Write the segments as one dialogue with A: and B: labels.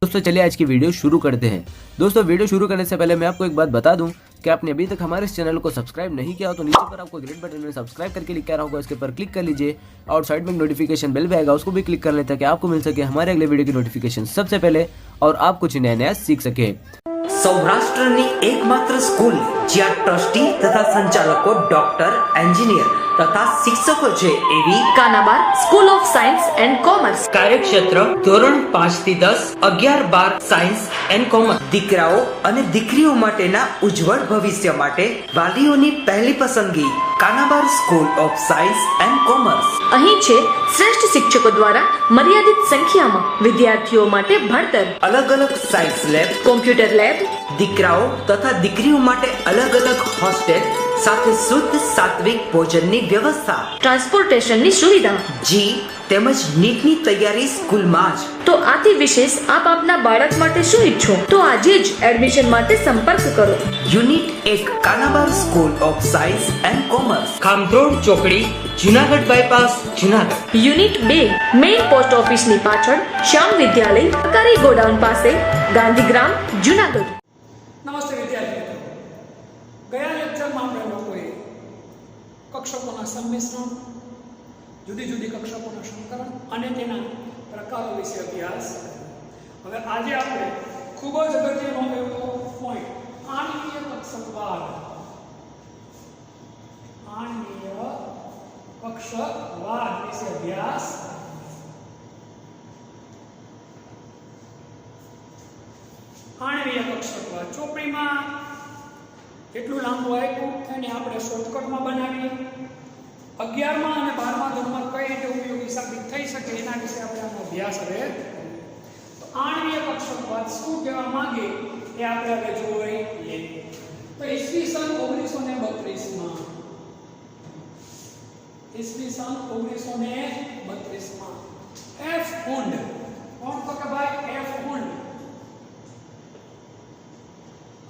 A: दोस्तों चलिए आज की वीडियो शुरू करते हैं। दोस्तों वीडियो शुरू करने से पहले मैं आपको एक बात बता दूं कि आपने अभी तक हमारे इस चैनल को सब्सक्राइब नहीं किया हो तो नीचे पर आपको ग्रीन बटन में सब्सक्राइब करके लिखा रहा होगा, इसके ऊपर क्लिक कर लीजिए और साइड में नोटिफिकेशन बेल भी आएगा, उसको भी क्लिक कर लें ताकि आपको मिल सके हमारे अगले वीडियो की नोटिफिकेशन सबसे पहले और आप कुछ नया सीख सके।
B: સૌરાષ્ટ્રની એકમાત્ર સ્કૂલ જ્યાં ટ્રસ્ટી તથા સંચાલકો ડોક્ટર, એન્જિનિયર તથા શિક્ષકો છે એવી
C: Kanabar school of science and commerce
B: કાર્યક્ષેત્ર ધોરણ 5 થી 10, 11-12 સાયન્સ એન્ડ કોમર્સ। દીકરાઓ અને દીકરીઓ માટેના ઉજ્જવળ ભવિષ્ય માટે વાલીઓની પહેલી પસંદગી Kanabar school of science and commerce.
C: અહીં છે શ્રેષ્ઠ શિક્ષકો દ્વારા મર્યાદિત સંખ્યામાં વિદ્યાર્થીઓ માટે ભણતર,
B: અલગ અલગ સાયન્સ લેબ,
C: કોમ્પ્યુટર લેબ,
B: દીકરાઓ તથા દીકરીઓ માટે અલગ અલગ હોસ્ટેલ સાથે શુદ્ધ સાત્વિક ભોજનની વ્યવસ્થા,
C: ટ્રાન્સપોર્ટેશનની સુવિધા,
B: જી તેમજ નીટની તૈયારી સ્કૂલમાં જ।
C: તો આથી વિશેષ આપ આપના બાળક માટે શું ઈચ્છો તો આજે જ એડમિશન માટે સંપર્ક કરો।
B: Unit 1 Kanabar school of science and commerce, ખામરોડ ચોકડી, Junagadh bypass, Junagadh.
C: Unit 2 main post ઓફિસની પાછળ શ્યામ વિદ્યાલય, સરકારી ગોડાઉન પાસે, ગાંધીગ્રામ, જુનાગઢ।
D: નમસ્તે વિદ્યાર્થી મિત્રો, ગયા લેક્ચરમાં આપણે લોકોએ કક્ષકોના સંમિશ્રણ, જુદી જુદી કક્ષકોના સંકલન અને તેના પ્રકારો વિશે અભ્યાસ કર્યો। હવે આજે આપણે ખૂબ જ અગત્યનો એવો પોઈન્ટ આણ્વીય કક્ષકવાદ વિશે અભ્યાસ આણ્વીય કક્ષકવાદ ચોપડીમાં એટલું લાંબુ આપ્યું એને આપણે શોર્ટકટમાં બનાવીએ। 11મા અને 12મા ધોરણમાં કઈ રીતે ઉપયોગી સાબિત થઈ શકે એના વિશે આપણે આનો અભ્યાસ હવે તો આણ્વીય કક્ષકવાદ શું કહેવા માંગે એ આપણે હવે જોઈ લઈએ। તો ઈસવીસન 1932માં એફ હુન્ડ, કોણ તો કે ભાઈ એફ હુન્ડ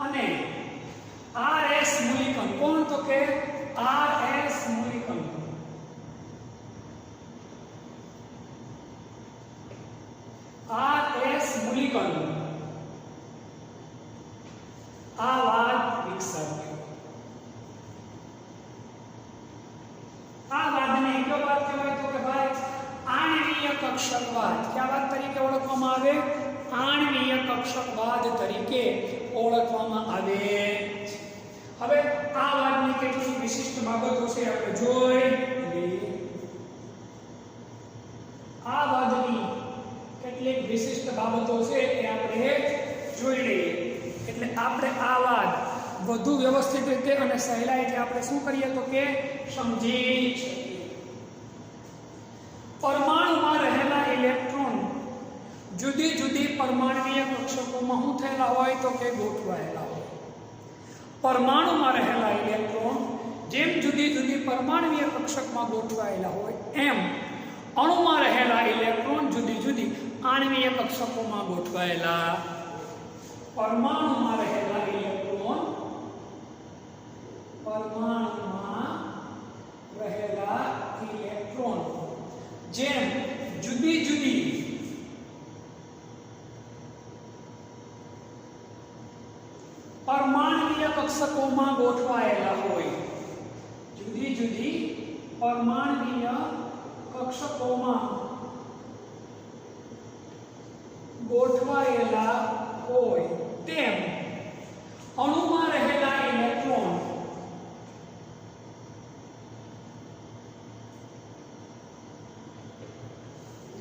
D: અને આર એસ મુલિકન, કોણ તો કે આર એસ મુલિકન આ વાત વિકસાવ્યો। આ વાદને કયો વાત કહેવાય તો કે ભાઈ આણ્વીય કક્ષકવાદ। કયા વાત તરીકે ઓળખવામાં આવે? આણ્વીય કક્ષકવાદ તરીકે ઓળખવામાં આવે। હવે આ વાદની કેટલીક વિશિષ્ટ બાબતો છે આપણે જોઈ લઈએ। આ વાદની કેટલીક વિશિષ્ટ બાબતો છે એ આપણે જોઈ લઈએ એટલે આપણે આ વાદ વધુ વ્યવસ્થિત રીતે અને સહેલાઈથી આપણે શું કરીએ તો કે સમજી શકીએ। પરમાણુમાં રહેલા ઇલેક્ટ્રોન જુદી જુદી પરમાણ્વીય કક્ષકોમાં શું થયેલા હોય તો કે ગોઠવાયેલા હોય। પરમાણુમાં રહેલા ઇલેક્ટ્રોન જેમ જુદી જુદી પરમાણ્વીય કક્ષકમાં ગોઠવાયેલા હોય એમ અણુમાં રહેલા ઇલેક્ટ્રોન જુદી જુદી આણ્વીય કક્ષકોમાં ગોઠવાયેલા। પરમાણુમાં રહેલા ઇલેક્ટ્રોન જેમ જુદી જુદી પરમાણ્વીય કક્ષકોમાં ગોઠવાયેલા હોય, જુદી જુદી પરમાણ્વીય કક્ષકોમાં ગોઠવાયેલા હોય તેમ અણુમાં રહેલા ઇલેક્ટ્રોન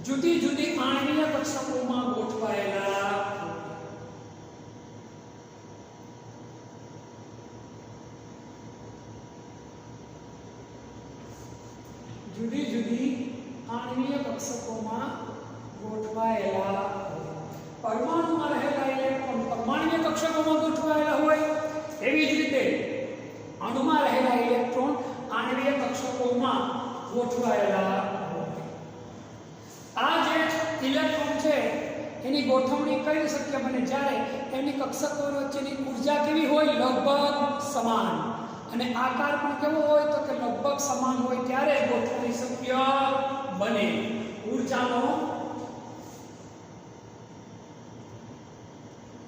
D: જુદી જુદી આણ્વીય કક્ષકોમાં ગોઠવાયેલા। જુદી જુદી આણ્વીય કક્ષકોમાં ગોઠવાયેલા પરમાણુમાં રહેલા ઇલેક્ટ્રોન પરમાણ્વીય કક્ષકોમાં ગોઠવાયેલા હોય એવી જ રીતે અણુમાં રહેલા ઇલેક્ટ્રોન આણ્વીય કક્ષકોમાં ગોઠવાયેલા। આ જે ઇલેક્ટ્રોન છે એની ગોઠવણી કઈ શક્ય બને જ્યારે એની કક્ષકો વચ્ચેની ઊર્જા કેવી હોય? લગભગ સમાન, અને આકાર પણ કેવો હોય તો કે લગભગ સમાન હોય ત્યારે ગોઠવણી શક્ય બને। ઊર્જાનો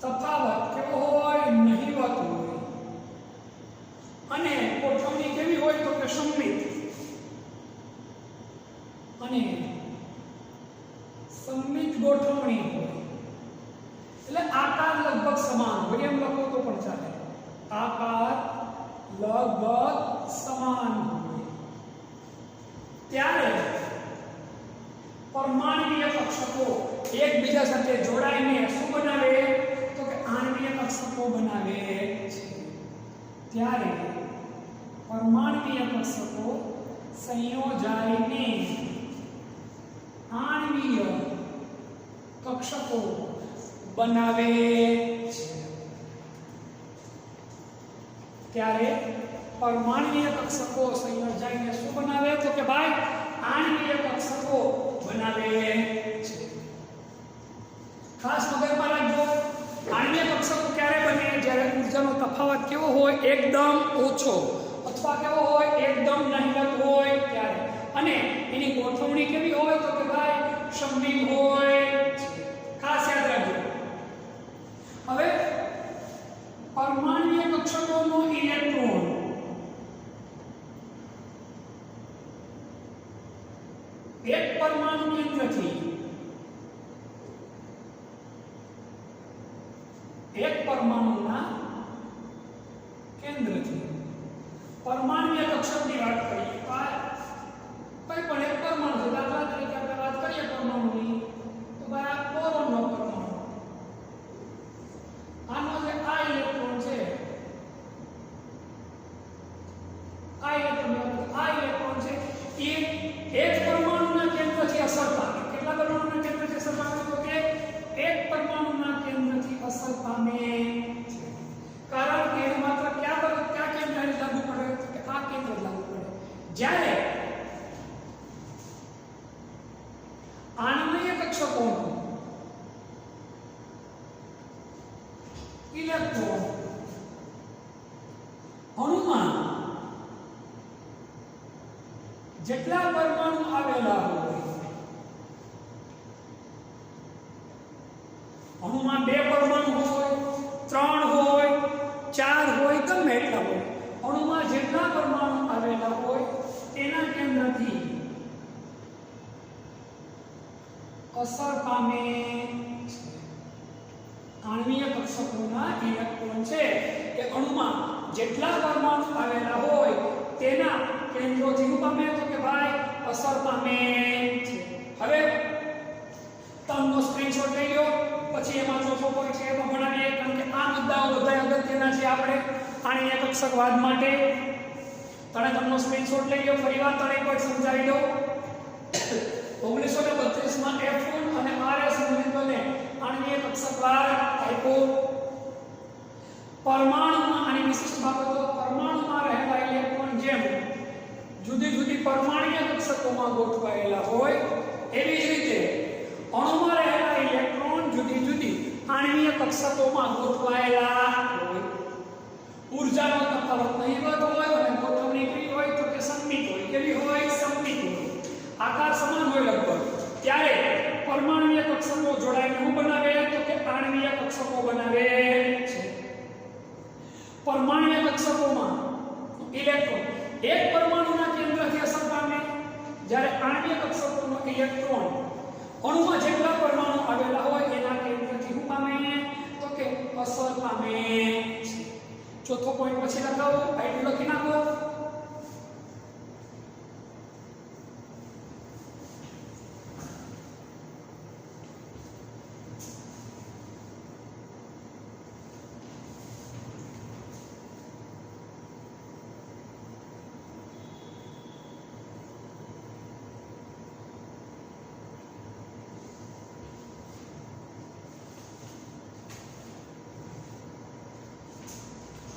D: તફાવત કેવો હોય? નહિવત હોય. અને ગોઠવણી કેવી હોય તો કે સંમિત. અને સંમિત ગોઠવણી હોય એટલે આકાર લગભગ સમાન હોય, એમ લખો તો પણ ચાલે. આકાર લગભગ સમાન હોય ત્યારે પરમાણ્વીય કક્ષકો એકબીજા સાથે જોડાઈને શું બનાવે તો કે આણ્વીય કક્ષકો બનાવે છે. ત્યારે પરમાણ્વીય કક્ષકો સંયોજાઈને આણ્વીય કક્ષકો બનાવે છે. ત્યારે પરમાણ્વીય કક્ષકો સંયોજાઈને શું બનાવે તો કે ભાઈ આણ્વીય કક્ષકો બનાવે છે. ખાસ મગજમાં રાખજો, આણ્વીય કક્ષકો ક્યારે બને? જ્યારે ઊર્જાનો તફાવત કેવો હોય? એકદમ ઓછો અથવા કેવો હોય? એકદમ નહિવત હોય ત્યારે. અને એની ગોઠવણી કેવી હોય તો કે ભાઈ સંમિત હોય. ખાસ યાદ રાખજો. હવે પરમાણ્વીય કક્ષકોનો ઇલેક્ટ્રોન એક પરમાણુ કેન્દ્રથી એક પરમાણુના કેન્દ્રથી પરમાણ્વીય કક્ષકની વાત કરીએ. કોઈ પણ એક પરમાણુ છે, દાખલા તરીકે આપણે વાત કરીએ પરમાણુની તો ભાઈ આ બોરોનનો પરમાણુ, આનો જે આ ઇલેક્ટ્રોન છે, આ ઇલેક્ટ્રોન છે એ એક પરમાણુના કેન્દ્રથી અસર પામે. કેટલા પરમાણુના કેન્દ્રથી અસર પામે તો કે એક પરમાણુના કેન્દ્રથી અસર પામે છે. કારણ કે એને માત્ર ક્યાં કેન્દ્રને લાગુ પડે તો કે આ કેન્દ્ર લાગુ પડે. જ્યારે આણ્વીય કક્ષકોનો ઇલેક્ટ્રોન અણુમાં જેટલા પરમાણુ આવેલા હોય, અણુમાં 2 પરમાણુ હોય, 3 હોય, 4 હોય, ગમે એટલા હોય, અણુમાં જેટલા પરમાણુ આવેલા હોય તેના કેન્દ્રથી અસર પામે છે. આણ્વીય કક્ષકોના ઇલેક્ટ્રોન છે એ અણુમાં જેટલા પરમાણુ આવેલા હોય તેના કેન્દ્રોથી શું પામે તો કે ભાઈ અસર પામે છે. હવે તમને સ્ક્રીનશોટ લઈ લો, પછી એમાં ચોથો પોઈન્ટ છે એમાં ભણાવીએ, કારણ કે આ મુદ્દાઓ બધા અગત્યના છે આપણે આણ્વીય કક્ષકવાદ માટે. તમને સ્ક્રીનશોટ લઈ લો, ફરીવાર ત્રણેય પોઈન્ટ સમજાવી દો. 1932 માં F1 અને RS મૂલ્યોને આણ્વીય કક્ષકવાદ આપ્યો. પરમાણુમાં આની વિશિષ્ટ બાબતો: પરમાણુમાં રહેલા ઇલેક્ટ્રોન જેમ જુદી જુદી પરમાણ્વીય કક્ષકોમાં ગોઠવાયેલા હોય એવી જ રીતે અણુમાં રહેલા ઇલેક્ટ્રોન જુદી જુદી આણ્વીય કક્ષકોમાં ગોઠવાયેલા હોય. ઊર્જાનો તફાવત નહિવત હોય અને ગોઠવણી કેવી હોય તો કે સંમિત હોય. કેવી હોય? સંમિત હોય. આકાર સમાન હોય લગભગ. ત્યારે પરમાણ્વીય કક્ષકો જોડાઈને શું બનાવે તો કે આણ્વીય કક્ષકો બનાવે છે. પરમાણ્વીય કક્ષકોમાં ઇલેક્ટ્રોન એક પરમાણુના કેન્દ્રથી અસર પામે, જ્યારે આણ્વીય કક્ષકોનો ઇલેક્ટ્રોન અણુમાં જેટલા પરમાણુ આવેલા હોય એના કેન્દ્રથી શું પામે તો કે અસર પામે છે. ચોથો પોઈન્ટ પછી લખાવો, આઈડી લખી નાખો.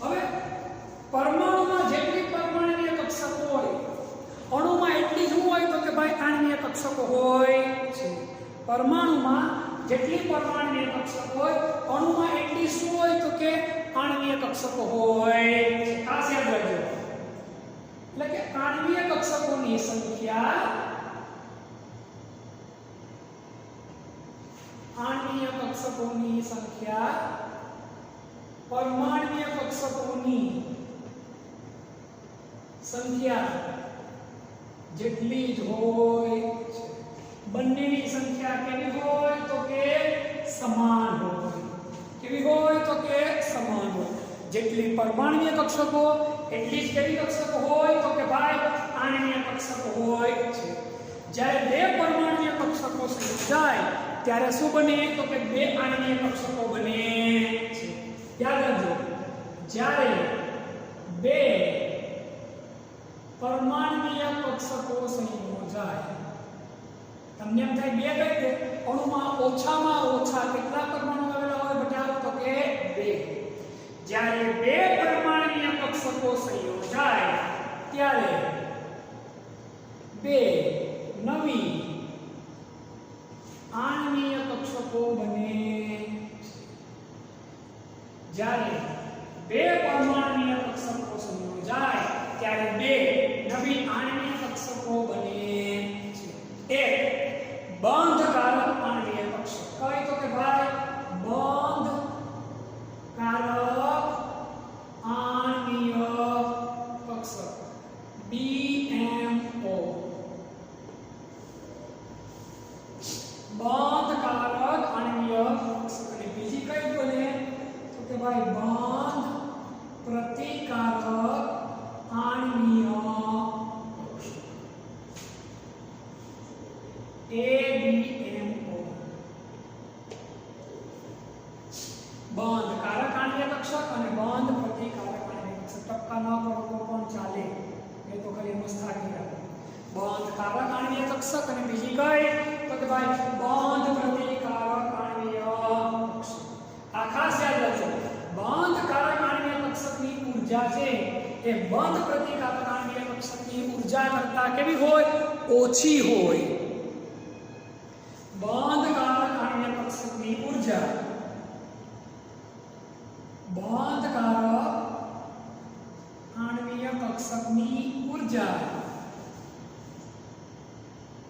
D: હવે પરમાણુમાં જેટલી પરમાણ્વીય કક્ષકો હોય અણુમાં એટલી જ હોય તો કે ભાઈ આણ્વીય કક્ષકો હોય છે. પરમાણુમાં જેટલી પરમાણ્વીય કક્ષકો હોય અણુમાં એટલી શું હોય તો કે આણ્વીય કક્ષકો હોય. ખાસ યાદ રાખજો. એટલે કે આણ્વીય કક્ષકોની સંખ્યા પરમાણ્વીય કક્ષકોની સંખ્યા જેટલી જ હોય છે. બંનેની સંખ્યા કેવી હોય તો કે સમાન હોય. કેવી હોય તો કે સમાન હોય. જેટલી પરમાણ્વીય કક્ષકો એટલી જ કેવી કક્ષકો હોય તો કે ભાઈ આણ્વીય કક્ષકો હોય છે. જ્યારે બે પરમાણ્વીય કક્ષકો સંયોજાય ત્યારે શું બને તો કે બે આણ્વીય કક્ષકો બને છે. યાદ રાખજો, જ્યારે બે પરમાણ્વીય કક્ષકો સંયોજાય, તમને એમ થાય બે કઈ દે અણુમાં ઓછામાં ઓછા કેટલા પરમાણુ આવેલા હોય બેટા તો કે બે. જ્યારે બે પરમાણ્વીય કક્ષકો સંયોજાય ત્યારે બે નવી આણ્વીય કક્ષકો બને. જ્યારે બે પરમાણ્વીય કક્ષકો સંયોજાય ત્યારે બે નવી આણ્વીય કક્ષકો બને છે. એક બંધકારક આણ્વીય કક્ષક. કઈ તો કે ભાઈ બંધકારક આણ્વીય કક્ષક BMO. બંધકારક આણ્વીય કક્ષક. અને બીજી કઈ બને તો કે ભાઈ બંધ પ્રતિકારક આણ્વીય કક્ષક ABMO. બંધકારક આણ્વીય કક્ષક અને બંધ પ્રતિકારક આણ્વીય કક્ષક. ટપકા ન કરો તો પણ ચાલે, એ તો ખાલી મસ્ત રાખી રાખો. બંધકારક આણ્વીય કક્ષક અને બીજી કઈ તો કે ભાઈ બંધ પ્રતિકારક આણ્વીય કક્ષક. આ ખાસ યાદ રાખજો, બંધકારક આણ્વીય કક્ષકની ઊર્જા છે એ બંધ પ્રતિકારક આણ્વીય કક્ષકની ઊર્જા કરતાં કેવી હોય? ઓછી હોય. બંધકારક આણ્વીય કક્ષકની ઊર્જા બંધકારક આણ્વીય કક્ષકની ઊર્જા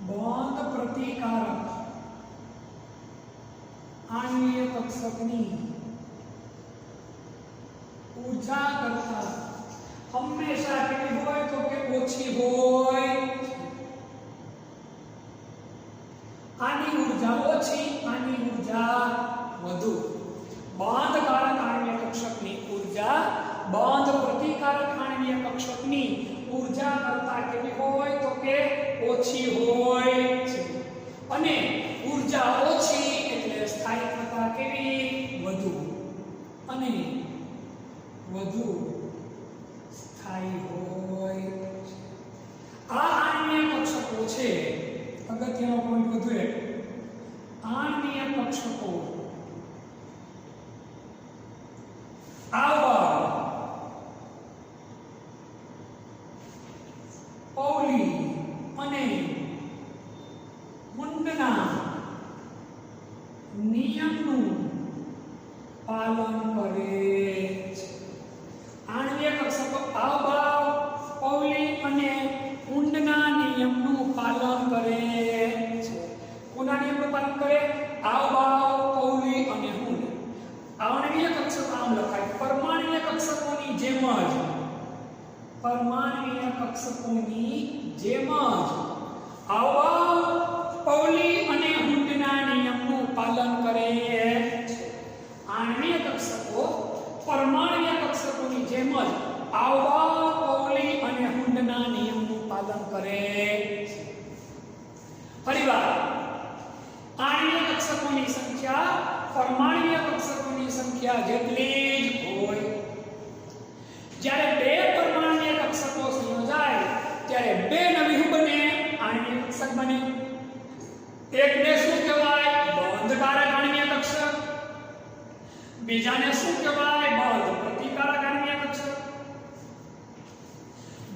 D: બંધ પ્રતિકારક આણ્વીય કક્ષકની ઊર્જા કરતાં હંમેશા કેવી હોય તો કે ઓછી હોય. આની ઊર્જા ઓછી, આની ઊર્જા વધુ. બંધકારક આણ્વીય કક્ષકની ઊર્જા બંધ પ્રતિકારક આણ્વીય કક્ષકની ઊર્જા કરતાં કેવી હોય તો કે ઓછી હોય છે. અને ઊર્જા ઓછી એટલે સ્થાયિત્વતા કેવી? વધુ. અને વધુ સ્થાયી હોય. આ આણ્વીય કક્ષકો છે. અગત્યનો પોઈન્ટ વધુ એક, આણ્વીય કક્ષકો આવા પૌલી અને મુંડના નિયમનું પાલન કરે છે. આણ્વીય કક્ષકો આવા પૌલી અને મુંડના નિયમનું પાલન કરે છે. કોના નિયમનું પાલન કરે? આવા પૌલી અને મુંડ. આણ્વીય કક્ષક આમ લખાય, પરમાણ્વીય કક્ષકોની જેમ જ, પરમાણ્વીય કક્ષકોની જેમ જ આવા પૌલી અને હુન્ડના નિયમનું પાલન કરે છે. આણ્વીય કક્ષકો પરમાણ્વીય કક્ષકોની જેમ જ આવા પૌલી અને હુન્ડના નિયમનું પાલન કરે છે. ફરીવાર, આણ્વીય કક્ષકોની સંખ્યા પરમાણ્વીય કક્ષકોની સંખ્યા જેટલી જ હોય. જ્યારે બે પરમાણ્વીય કક્ષકો સંયોજાય ત્યારે બે નવી બને? આણ્વીય કક્ષક બને. એકને શું કહેવાય? બંધકારક આણ્વીય કક્ષક. બીજાને શું કહેવાય? બંધ પ્રતિકારક આણ્વીય કક્ષક.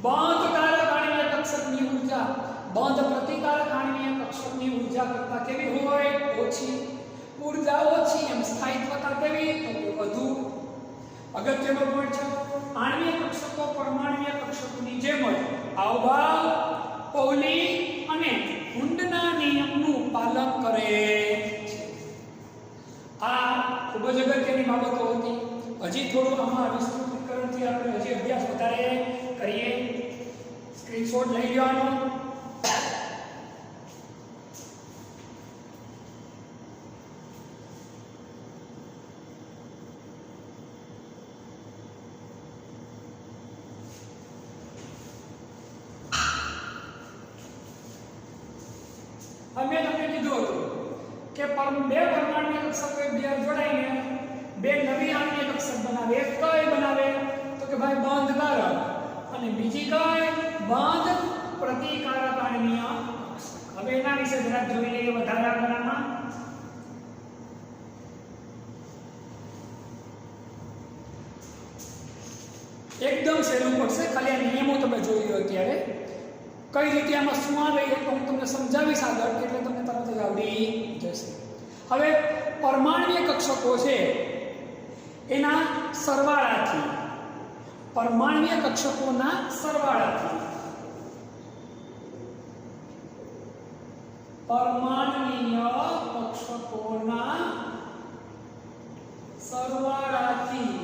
D: બંધકારક આણ્વીય કક્ષકની ઊર્જા બંધ પ્રતિકારક આણ્વીય કક્ષકની ઊર્જા કરતાં કેવી હોય? ઓછી. ઊર્જા ઓછી એમ સ્થાયિત્વતા કેવી? વધુ. અગત્યનો પોઈન્ટ છે, આણ્વીય કક્ષકો પરમાણ્વીય કક્ષકોની જેમ જ અવભાવ, પૌલી અને હુન્ડના નિયમનું પાલન કરે છે. આ ખૂબ જ અગત્યની બાબતો હતી. હજી થોડું વધારે કરીએ. સ્ક્રીનશોટ લઈ લેવાનો. અમે તમને કીધું હતું કે બે પરમાણ્વીય કક્ષકો એકબીજા જોડાઈને બે નવી આણ્વીય કક્ષક બનાવે. એક કઈ બનાવે તો કે ભાઈ બંધકારક, અને બીજી કઈ બંધ પ્રતિકારક આણ્વીય કક્ષક. હવે એના વિશે જરા જોઈ લઈએ વધારે આગળમાં. એકદમ સહેલું પડશે, ખાલી આ નિયમો તમે જોઈ લો અત્યારે. કઈ રીતે આમાં શું આવે એ હું તમને સમજાવીશ આગળ, એટલે તમને તરત જ આવડી જશે. હવે પરમાણ્વીય કક્ષકો છે એના સરવાળાથી, પરમાણ્વીય કક્ષકોના સરવાળાથી, પરમાણ્વીય કક્ષકોના સરવાળાથી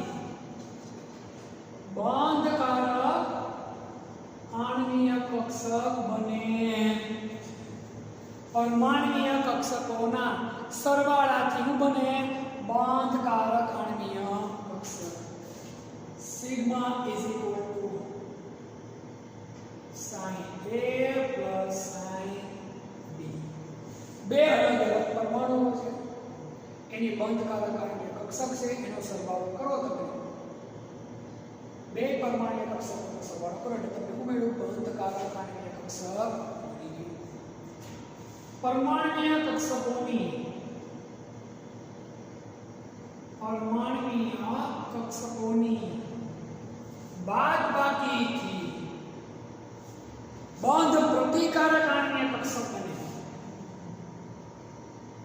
D: બંધકારક આણ્વીય કક્ષક બને. પરમાણ્વીય કક્ષકોના સરવાળાથી શું બને? બંધકારક આણ્વીય કક્ષક. Sigma is equal to sin A plus sin B. બે અલગ અલગ પરમાણુઓ છે, એની બંધકારક આણ્વીય કક્ષક છે, એનો સરવાળો કરો તમે. બે પરમાણ્વીય કક્ષકોનો સરવાળો કરો એટલે તમને શું મળ્યું? બંધકારક આણ્વીય કક્ષક મળી ગયું. પરમાણ્વીય કક્ષકોની બાદબાકીથી બંધ પ્રતિકારક આણ્વીય કક્ષક બને.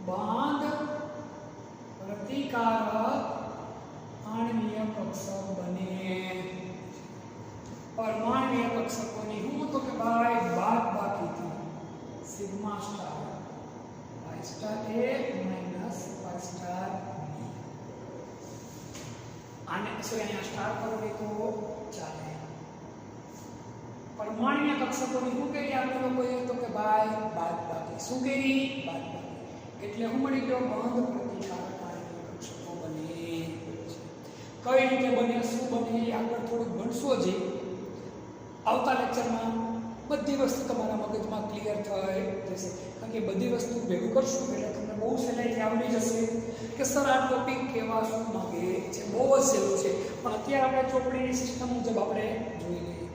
D: બંધ પ્રતિકારક આણ્વીય કક્ષક બને. પરમાણ્વીય કક્ષકોની હું તો કે ભાઈ બાદબાકીથી sigma star y star a minus y star b. આને અહીંયા સ્ટાર કરો તો ચાલે. પરમાણ્વીય કક્ષકોની શું કરી આપણે લોકોએ તો કે ભાઈ બાદબાકી. શું કરી? બાદબાકી. એટલે હું મળી ગયો બંધ પ્રતિકારક આણ્વીય કક્ષકો બને. કઈ રીતે બને, શું બને આગળ થોડુંક ભણશો. જે આવતા લેક્ચરમાં બધી વસ્તુ તમારા મગજમાં ક્લિયર થઈ જશે, કારણ કે બધી વસ્તુ ભેગું કરશું એટલે તમને બહુ સહેલાઈથી આવડી જશે કે સર આ ટોપિક કેવા શું માંગે છે. બહુ જ સહેલું છે, પણ અત્યારે આપણે ચોપડીની સિસ્ટમ મુજબ આપણે જોઈ લઈએ.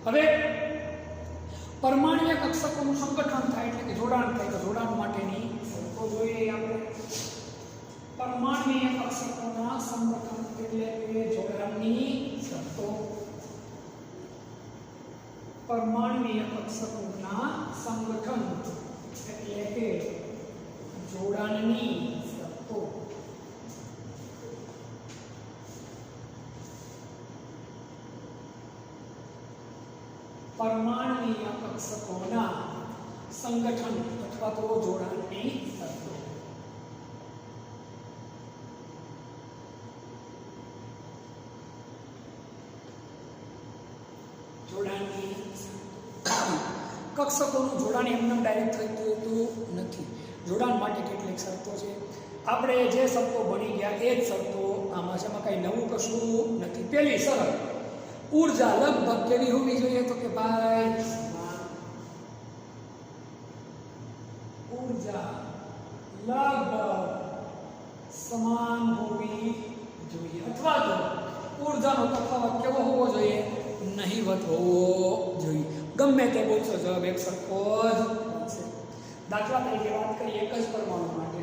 D: હવે પરમાણ્વીય કક્ષકોનું સંગઠન થાય એટલે કે જોડાણ થાય, તો જોડાણ માટેની શરતો જોઈએ આપણે. પરમાણ્વીય કક્ષકોના સંગઠન એટલે કે જોડાણની શરતો. પરમાણ્વીય કક્ષકોના સંગઠન એટલે કે જોડાણની શરતો. પરમાણ્વીય કક્ષકોના સંગઠન અથવા તો જોડાણની શરતો. જોડાણની કક્ષકોનું જોડાણ એમને ડાયરેક્ટ થતું નથી. જોડાણ માટે કેટલીક શરતો છે. આપણે જે શરતો ભણી ગયા એ જ શરતો આમાં છે. કાંઈ નવું કશું નથી. પહેલી શરત, ઊર્જા લગભગ કેવી હોવી જોઈએ તો કે ભાઈ ઊર્જા લગભગ સમાન હોવી જોઈએ, અથવા તો ઊર્જાનો તફાવત કેવો હોવો જોઈએ? નહીવત હોવો જોઈએ. ગમે તે બોલશો જવાબ એક સરખો જ બનશે. દાખલા તરીકે વાત કરીએ એક જ પરમાણુ માટે,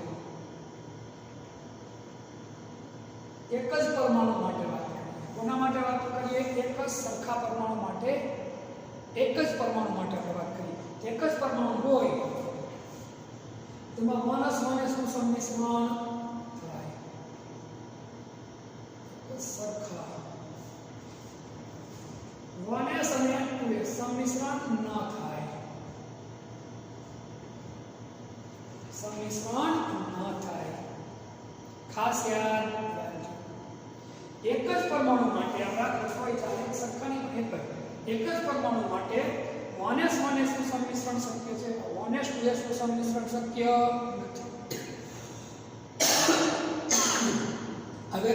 D: એક જ પરમાણુ માટે વાત કરીએ. કોના માટે વાત કરીએ? એક જ સરખા પરમાણુ માટે, એક જ પરમાણુ માટે આપણે વાત કરીએ. એક જ પરમાણુ હોય તેમાં માઇનસ માઇનસનું સંમિશ્રણ થાય. સરખા 1s અને 2s સંમિશ્રણ ન થાય. સંમિશ્રણ ન થાય. ખાસ યાદ રાખજો. એક જ પરમાણુ માટે આપણા કોઈ ચાલે સરખાની એક જ એક જ પરમાણુ માટે 1s નું સંમિશ્રણ શક્ય છે, 1s 2s નું સંમિશ્રણ શક્ય નથી. હવે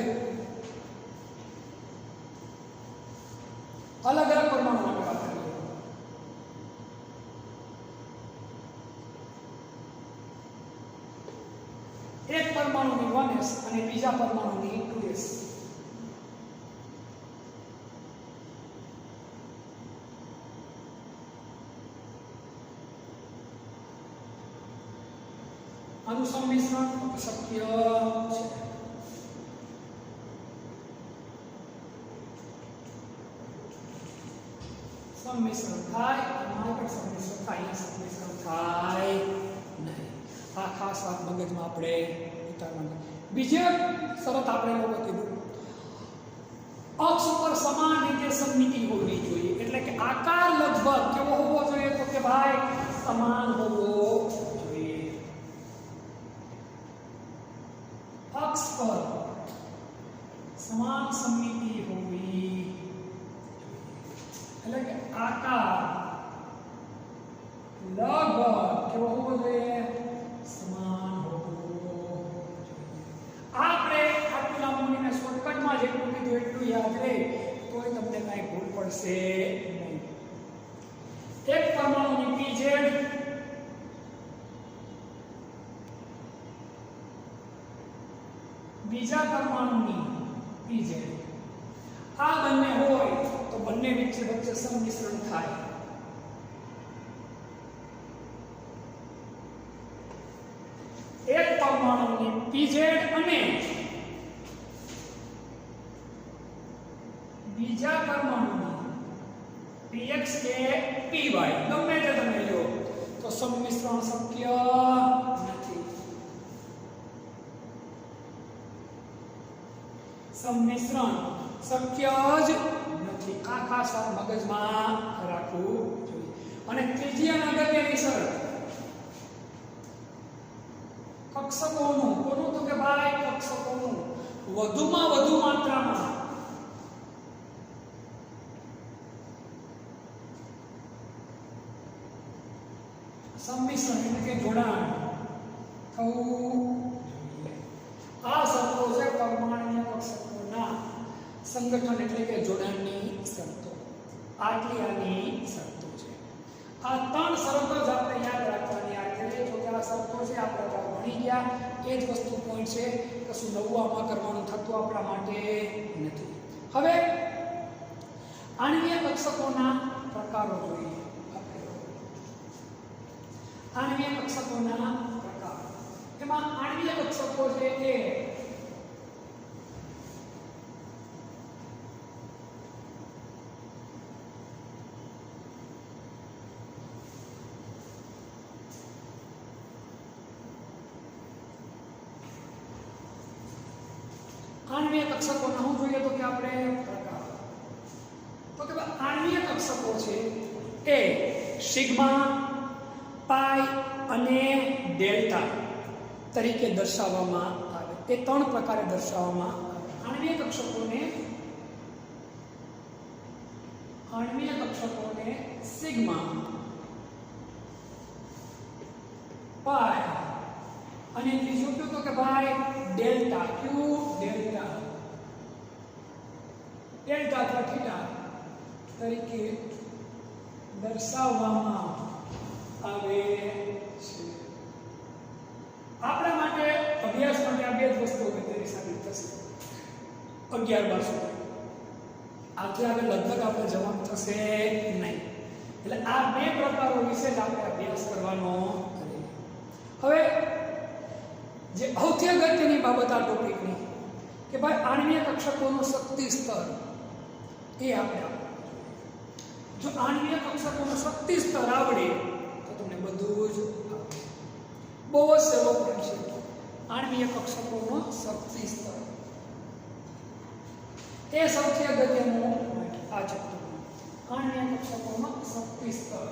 D: અલગ અલગ પરમાણુ માટે વાત કરીએ. એક પરમાણુની 1s અને બીજા પરમાણુની 2s. આનું સંમિશ્રણ શક્ય છે. સંમિશ્રણ થાય અને પણ સંમિશ્રણ થાય, અહીંયા સંમિશ્રણ થાય નહીં. આ ખાસ વાત મગજમાં આપણે ઉતારવાની. બીજે શરત આપણે લોકો કીધું અક્ષ ઉપર સમાન રીતે સમમિતિ હોવી જોઈએ, એટલે કે આકાર લગભગ કેવો હોવો જોઈએ, તો કે ભાઈ સમાન હોવો જોઈએ. અક્ષ પર સમાન સમમિતિ હોવી, એટલે કે આકાર લગભગ કેવો હોવો જોઈએ, સમાન હોવો જોઈએ. આપણે આટલું લાંબુને શોર્ટકટમાં જેટલું કીધું એટલું યાદ રહે તોય તમને કાંઈ ભૂલ પડશે નહીં. એક પરમાણુની pz, બીજા પરમાણુની pz, આ બંને હોય તો બંને વચ્ચે સંમિશ્રણ થાય. એક પરમાણુની pz અને બીજા પરમાણુની px કે py ગમે તે તમે લો તો સંમિશ્રણ શક્ય નથી. સંમિશ્રણ શક્ય જ નથી. આ ખાસ વાત મગજમાં રાખવું જોઈએ. અને ત્રીજી અને અગત્યની શરત કક્ષકોનું, કોનું, તો કે ભાઈ કક્ષકોનું વધુમાં વધુ માત્રામાં સંમિશ્રણ એટલે કે જોડાણ થવું જોઈએ. આ શરતો છે પરમાણ્વીય કક્ષકોના સંગઠન એટલે કે જોડાણની શરતો. આટલી આની શરતો છે. આ ત્રણ શરતો જ આપણે યાદ રાખવાની. આ એટલે જો કે આ શરતો છે આપણે ભણી ગયા એ જ વસ્તુ પોઈન્ટ છે, કશું નવું આમાં કરવાનું થતું આપણા માટે નથી. હવે આણ્વીય કક્ષકોના પ્રકારો જોઈએ. આણ્વીય કક્ષકોના પ્રકાર, એમાં આણ્વીય કક્ષકો છે એ આણ્વીય કક્ષકોના શું જોઈએ તો કે આપણે પ્રકાર, તો કે આણ્વીય કક્ષકો છે એ સિગ્મા, પાઈ અને ડેલ્ટા તરીકે દર્શાવવામાં આવે. એ ત્રણ પ્રકારે દર્શાવવામાં આવે. આણ્વીય કક્ષકોને સિગ્મા, પાઈ અને ત્રીજું કયું તો કે ભાઈ ડેલ્ટા. ક્યુ? ડેલ્ટા. ડેલ્ટા અથવા થીટા તરીકે દર્શાવવામાં આવે છે. આપણા માટે અભ્યાસ માટે આ બે જ વસ્તુઓ તેની સાબિત થશે 11-12 સુધી. આથી આગળ લગભગ આપણે જવાનું થશે નહીં. એટલે આ બે પ્રકારો વિશે જ આપણે અભ્યાસ કરવાનો. હવે જે સૌથી અગત્યની બાબત આ ટોપિકની કે ભાઈ આણ્વીય કક્ષકોનું શક્તિ સ્તર એ આપણે જો આણ્વીય કક્ષકોનું શક્તિ સ્તર આવડે તો તમને બધું જ બહુ જ સહેલો પડશે. આણ્વીય કક્ષકોનો શક્તિ સ્તર એ સૌથી અગત્યનું આ ચેપ્ટર. આણ્વીય કક્ષકોનો શક્તિ સ્તર.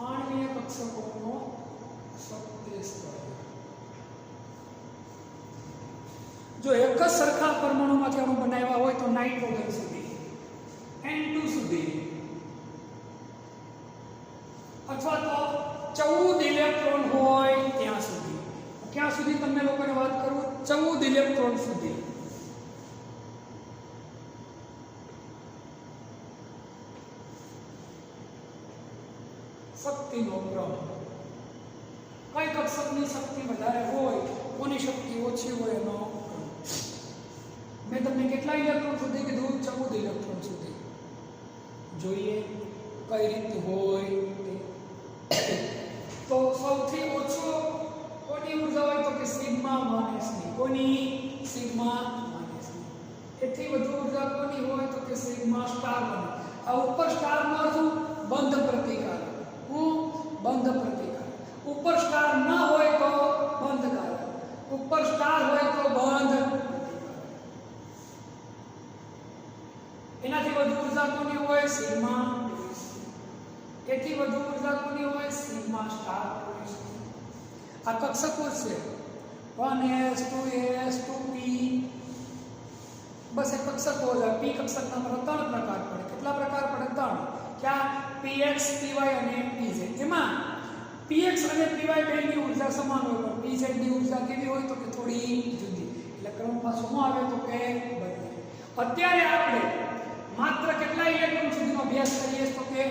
D: આણ્વીય કક્ષકોનો શક્તિ જો એક જ સરખા પરમાણુમાંથી અણુ બનાવ્યા હોય તો નાઇટ્રોજન સુધી, N2 સુધી, અથવા તો 14 ઇલેક્ટ્રોન હોય ત્યાં સુધી. ક્યાં સુધી તમને લોકોને વાત કરું? 14 ઇલેક્ટ્રોન સુધી. શક્તિનો ક્રમ. કઈ કક્ષકની શક્તિ વધારે હોય, કોની શક્તિ ઓછી હોય એનો ક્રમ. મેં તમને કેટલા ઇલેક્ટ્રોન સુધી કીધું? 14 ઇલેક્ટ્રોન સુધી. જોઈએ કઈ રીતે હોય તો સૌથી ઓછો કોની ઉર્જા હોય તો કે સિગ્મા 1s ની. કોની? સિગ્મા 1s ની. એથી વધુ ઉર્જા કોની હોય તો કે સિગ્મા સ્ટાર 1. આ ઉપર સ્ટાર નો અર્થ બંધ પ્રતિકાર. બંધ પ્રતિકાર. ઉપર સ્ટાર ન હોય તો બંધ કારક, ઉપર સ્ટાર હોય તો બંધ પ્રતિકાર. એનાથી વધુ ઉર્જા કોની હોય? Sigma 2s. એથી વધુ ઉર્જા કોની હોય? Sigma star 2s. આ કક્ષકો છે 1s 2s 2p. બસ એ કક્ષકો છે. p કક્ષકના 3 પ્રકાર પડે. કેટલા પ્રકાર પડે? 3. ક્યાં? px py અને pz. એમાં px અને py બેની ઉર્જા સમાન હોય પણ pz ની ઉર્જા કેવી હોય તો કે થોડી જુદી. એટલે ક્રમ પાછો શું આવે તો કે બદલે. અત્યારે આપણે માત્ર કેટલા ઇલેક્ટ્રોન સુધીનો અભ્યાસ કરીએ તો કે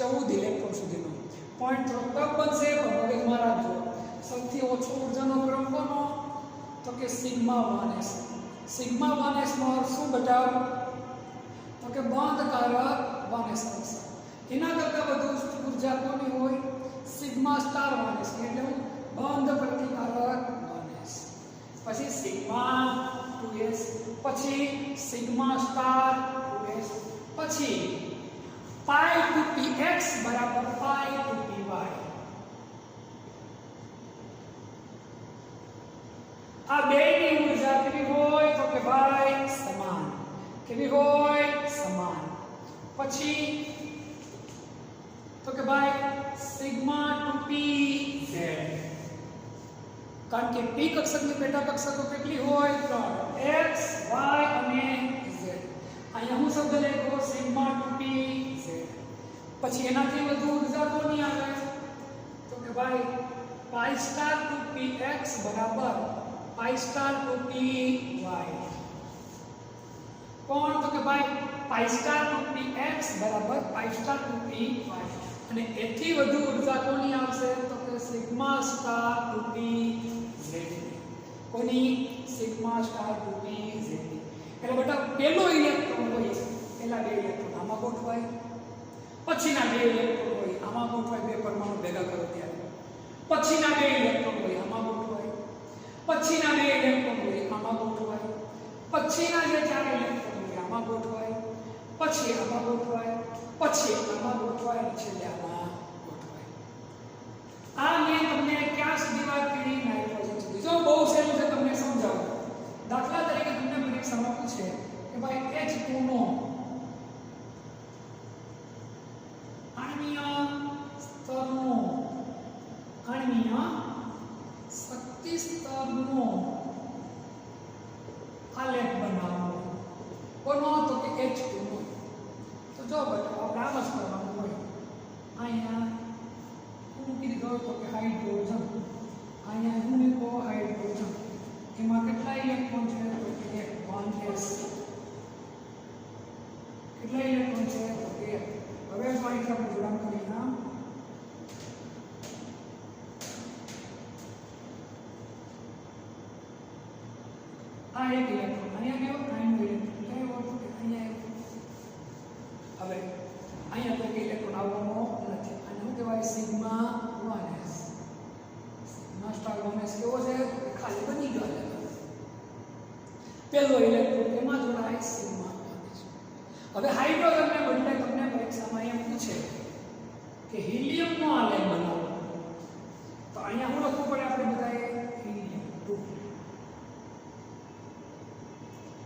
D: 14 ઇલેક્ટ્રોન સુધીનો. પોઈન્ટ તરફ બનશે પણ મગજમાં રાખજો. સૌથી ઓછો ઉર્જાનો ક્રમ કોનો? તો કે સિગ્મા 1s. સિગ્મા 1s નો અર્થ શું બતાવ? તો કે બંધ કારક 1s કક્ષક. એના કરતાં વધુ ઉર્જા કોની હોય? સિગ્મા સ્ટાર 1s એટલે બંધ પ્રતિકારક 1s. પછી સિગ્મા 2s, પછી સિગ્મા સ્ટાર 2s, પછી પાઈ ટુ px બરાબર પાઈ ટુ py. આ બેની ઉર્જા કેવી હોય તો કે ભાઈ સમાન. કેવી હોય? સમાન. પછી તો કે ભાઈ સિગ્મા 2pz. કારણ કે p કક્ષકની પેટા કક્ષકો કેટલી હોય? 3. x y અને z. અહીંયા હું શબ્દ લખ્યો સિગ્મા 2pz. પછી એનાથી વધુ ઉર્જા કોની આવે તો કે ભાઈ પાઈ સ્ટાર 2px બરાબર પાઈ સ્ટાર 2py. કોણ? તો કે ભાઈ પાઈ સ્ટાર 2px બરાબર પાઈ સ્ટાર 2py. અને એથી વધુ ઉર્જા કોની આવશે તો કે સિગ્મા સ્ટાર 2pz. કોની? Sigma star 2pz. એટલે બેટા પહેલો ઇલેક્ટ્રોન હોય, પહેલા 2 ઇલેક્ટ્રોન આમાં ગોઠવાય, પછીના 2 ઇલેક્ટ્રોન હોય આમાં ગોઠવાય. 2 પરમાણુ ભેગા કરો ત્યારે. પછીના 2 ઇલેક્ટ્રોન હોય આમાં ગોઠવાય, પછીના 2 ઇલેક્ટ્રોન હોય આમાં ગોઠવાય, પછીના જે 4 ઇલેક્ટ્રોન હોય આમાં ગોઠવાય, પછી આમાં ગોઠવાય, પછી આમાં ગોઠવાય અને છેલ્લે આમાં ગોઠવાય. આ મેં તમને ક્યાં સુધી વાત કરી? નાઇટ્રોજન સુધી. જો બહુ સહેલું છે, તમને સમજાવું. દાખલા તરીકે તમને પરીક્ષામાં પૂછે કે ભાઈ H2 નો આણ્વીય સ્તરનો આણ્વીય શક્તિ સ્તરનો આલેખ બનાવો. કોનો? તો કે H2 નો. તો જો બેટા આપણે આમ જ કરવાનું હોય. અહીંયા હું કીધું ગયો તો કે હાઇડ્રોજન. અહીંયા હું મૂકો હાઇડ્રોજન. એમાં કેટલા ઇલેક્ટ્રોન છે તો કે 1s. કેટલા ઇલેક્ટ્રોન છે તો કે હવે માહિતી આપણે જોડાણ કરી નામ. આ એક ઇલેક્ટ્રોન અહીંયા ગયો, આનો ઇલેક્ટ્રોન કયો હતો કે અહીંયા. હવે અહીંયા તો એક ઇલેક્ટ્રોન આવવાનો નથી. આને શું કહેવાય? Sigma 1s. Sigma star 1s કેવો છે? ખાલી બની ગયો. પહેલો ઇલેક્ટ્રોન એમાં જોડાય સિગ્મા 1s. હવે હાઇડ્રોજનને બદલે તમને પરીક્ષામાં એમ પૂછે કે હિલિયમનો આલેખ બનાવો. તો અહીંયા શું લખવું પડે આપણે બધાએ? હિલિયમ 2.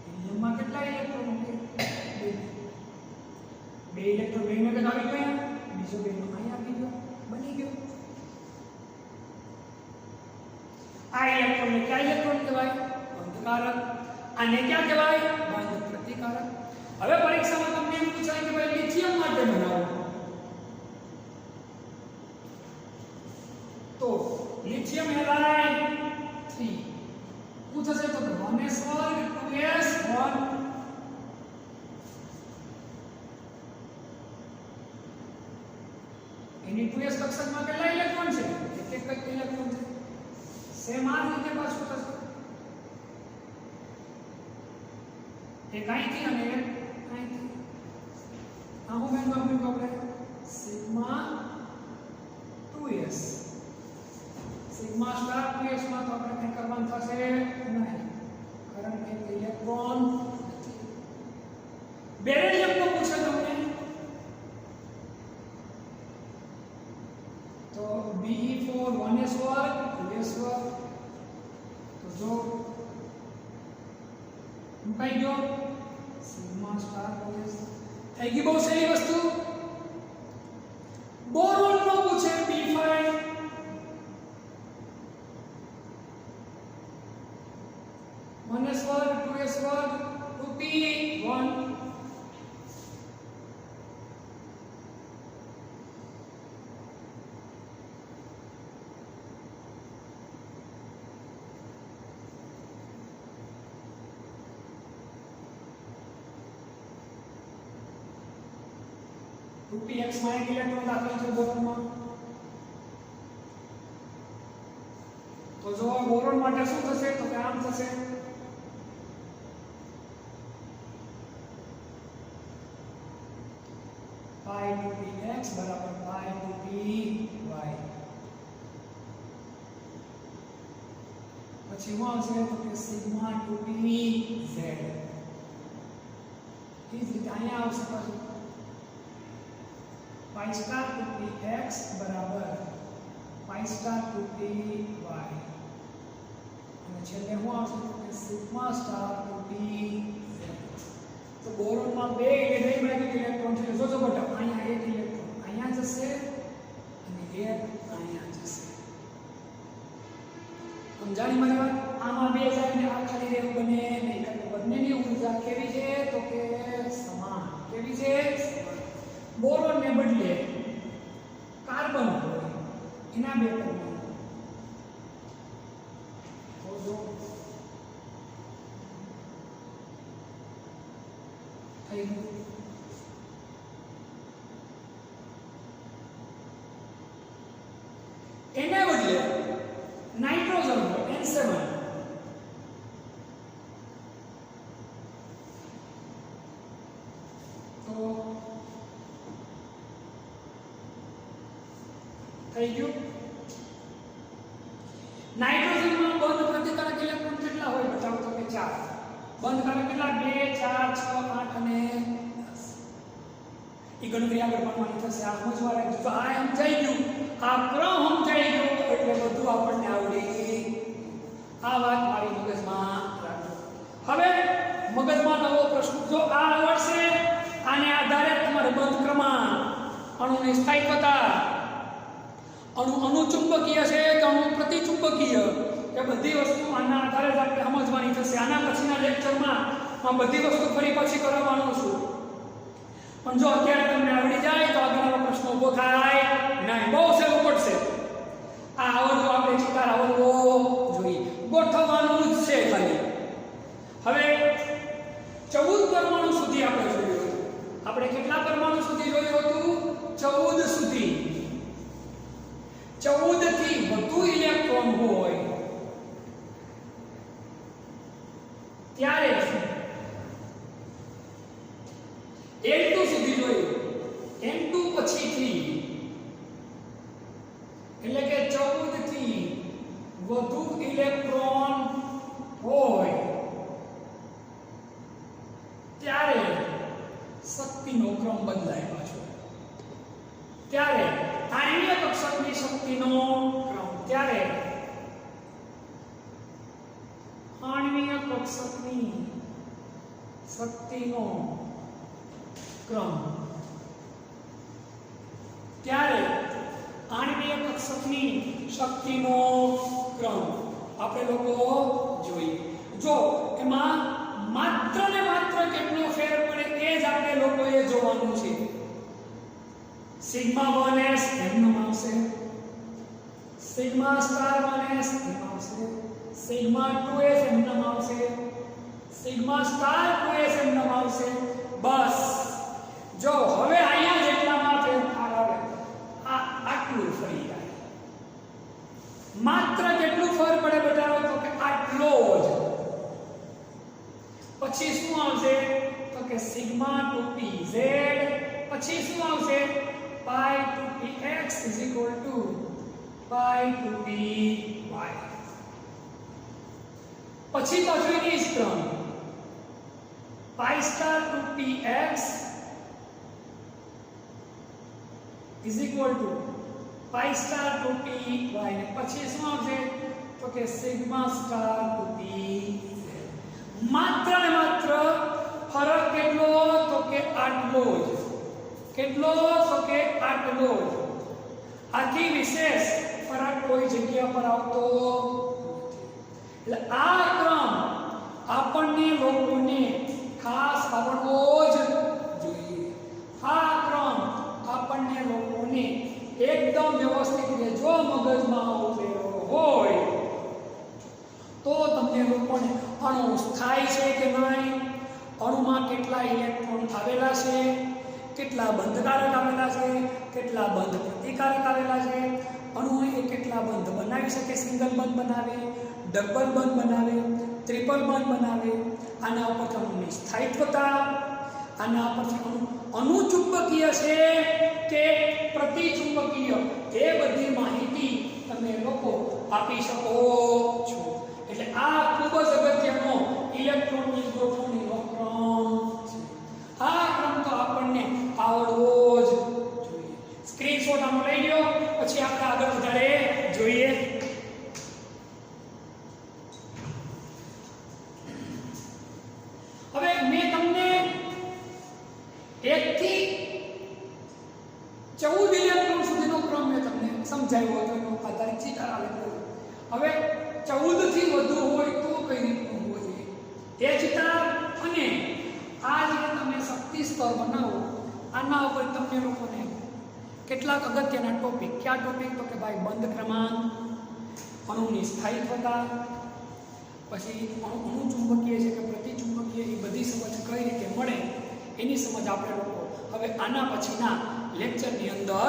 D: હિલિયમમાં કેટલા ઇલેક્ટ્રોન હોય? 2 ઇલેક્ટ્રોન બેને ભેગા આવી ગયા, બીજો બેનો અહીંયા આવી ગયો, બની ગયો. આ ઇલેક્ટ્રોનને કયા ઇલેક્ટ્રોન કહેવાય? બંધકારક. આને ક્યાં કહેવાય? બંધ પ્રતિકારક. હવે પરીક્ષામાં તમને એમ પૂછાય કે ભાઈ લિથિયમ માટે બનાવો તો લિથિયમ હેલાઇડ 3 શું થશે? તો 1s વર્ગ 2s 1 એની 2s કક્ષકમાં કેટલા ઇલેક્ટ્રોન છે? એક જ ઇલેક્ટ્રોન છે. સેમ આ રીતે પાછું થશે. એક અહીંથી અને એક અહીંથી. આ હું મેં વાપર્યું આપણે sigma 2s sigma star 2s માં તો આપણે કંઈ કરવાનું થશે નહીં, કારણ કે ઇલેક્ટ્રોન બેરિલિયમ નો પૂછે તમને તો Be4 1s વર્ગ 2s વર્ગ. તો જો મુકાઈ ગયો સિગ્મા સ્ટાર 2s. થઈ ગઈ બહુ સહેલી વસ્તુ. બોરોન નો પૂછે B5 1s વર્ગ 2s વર્ગ 2p1 2px માં એક ઇલેક્ટ્રોન દાખલ છે બોરોનમાં. તો જો બોરોન માટે શું થશે? તો કે આમ થશે. pi 2px બરાબર pi 2py. પછી શું આવશે? તો કે સિગ્મા 2pz. એ જ રીતે અહીંયા આવશે પાછું pi star 2px બરાબર pi star 2py. અને છેલ્લે શું આવશે? તો કે સિગ્મા સ્ટાર 2pz. તો બોરોનમાં બે ઇલેક્ટ્રોન છે. જોજો બેટા, અહીંયા એક ઇલેક્ટ્રોન અહીંયા જશે અને એક અહીંયા જશે. સમજાણી મારી વાત? આમાં બે જાય ને આ ખાલી રહેવું બને નહીં, કારણ કે બંનેની ઊર્જા કેવી છે? તો કે સમાન. કેવી છે? બોરોન ને બદલે કાર્બન હોય એના બે પરમાણુ. તો જો થઈ ગયું. એને બદલે નાઇટ્રોજન હોય N7. તો થઈ ગયું. નાઇટ્રોજનમાં બંધ પ્રતિકારક ઇલેક્ટ્રોન કેટલા હોય? બતાવો તો કે 4. બંધ કારક કેટલા? 2 4 6 8 અને 10. એ ગણતરી આગળ ભણવાની થશે. આ સમજવા રાખજો. તો આ સમજાઈ ગયું, આ ક્રમ સમજાઈ ગયો એટલે બધું આપણને આવડી. આ વાત મારી મગજમાં રાખજો. હવે મગજમાં નવો પ્રશ્ન જો આ આવડશે, આને આધારે તમારે બંધ ક્રમાંક, અણુની સ્થાયિત્વતા, અણુ અનુચુંબકીય છે કે અણુ પ્રતિચુંબકીય, એ બધી વસ્તુ આના આધારે જ આપણે સમજવાની થશે. આના પછીના લેક્ચરમાં આ બધી વસ્તુ ફરી પછી કરાવવાનો છું. પણ જો અત્યારે તમને આવડી જાય તો આગળનો પ્રશ્ન ઊભો થાય નહીં. બહુ સહેલું પડશે. આ આવડવું આપણે ચિકાર આવડવો જોઈએ. ગોઠવવાનું જ છે ખાલી. હવે 14 પરમાણુ સુધી આપણે જોયું. આપણે કેટલા પરમાણુ સુધી જોયું હતું? 14 સુધી. 14 થી વધુ ઇલેક્ટ્રોન હોય ત્યારે N2 સુધી જોયું. N2 પછીથી એટલે કે 14 થી વધુ ઇલેક્ટ્રોન હોય ત્યારે શક્તિનો ક્રમ બદલાય પાછો. ત્યારે આણ્વીય કક્ષકની શક્તિનો ક્રમ, ત્યારે આણ્વીય કક્ષકની શક્તિનો ક્રમ, ત્યારે આણ્વીય કક્ષકની શક્તિનો ક્રમ આપણે લોકો જોઈએ. જો એમાં માત્ર ને માત્ર કેટલો ફેર પડે એ જ આપણે લોકોએ જોવાનું છે. સિગ્મા 1s એમનો આવશે, સિગ્મા સ્ટાર 1s એમ આવશે, સિગ્મા 2s એમનો આવશે, સિગ્મા સ્ટાર 2s એમનો આવશે. બસ જો હવે અહીંયા જેટલામાં ફેરફાર આવે આટલું ફરી જાય. માત્ર કેટલું ફર પડે બતાવો તો કે આટલો જ. પછી શું આવશે તો કે સિગ્મા 2pz, પછી શું આવશે pi 2px is equal to pi 2py. પછી પાછું એની જ ક્રમ pi star 2px is equal to pi star 2py, ને પછી શું આવશે તો કે સિગ્મા સ્ટાર 2pz. માત્ર ને માત્ર ફરક કેટલો તો કે આટલો જ. કેટલો તો કે આટલો જ. આથી વિશેષ ફરક કોઈ જગ્યા પર આવતો નથી. એટલે આ ક્રમ આપણને લોકોને ખાસ આવડવો જ જોઈએ. આ ક્રમ આપણને લોકોને એકદમ વ્યવસ્થિત રીતે જો મગજમાં ઉતરેલો હોય તો તમને લોકોને અણુ સ્થાયી છે કે નહીં, અણુમાં કેટલા ઇલેક્ટ્રોન આવેલા છે, કેટલા બંધકારક આવેલા છે, કેટલા બંધ પ્રતિકારક આવેલા છે, અણુ એ કેટલા બંધ બનાવી શકે, સિંગલ બંધ બનાવે, ડબલ બંધ બનાવે, ટ્રિપલ બંધ બનાવે, આના ઉપરથી અણુની સ્થાયિત્વતા, આના પરથી અનુચુંબકીય છે કે પ્રતિચુંબકીય, એ બધી માહિતી તમે લોકો આપી શકો છો. એટલે આ ખૂબ જ અગત્યનો ઇલેક્ટ્રોનની ગોઠવણીનો ક્રમ છે. આ ક્રમ તો આપણને આવડવો જ જોઈએ. સ્ક્રીનશોટ આનો લઈ લો, પછી આપણે આગળ વધારે જોઈએ. હવે મેં તમને 1 થી 14 ઇલેક્ટ્રોન સુધીનો ક્રમ મેં તમને સમજાવ્યો હતો, એનો આધારિત ચિત્ર આલેખ્યો. હવે 14 થી વધુ હોય તો કઈ રીતનું હોવું જોઈએ એ ચિત્ર, અને આ જે તમે શક્તિ સ્તર બનાવો આના ઉપર તમને લોકોને કેટલાક અગત્યના ટોપિક. કયા ટોપિક તો કે ભાઈ બંધ ક્રમાંક, અણુની સ્થાયિત્વતા, પછી અણુ ચુંબકીય છે કે પ્રતિચુંબકીય, એ બધી સમજ કઈ રીતે મળે એની સમજ આપણે લોકો હવે આના પછીના લેક્ચરની અંદર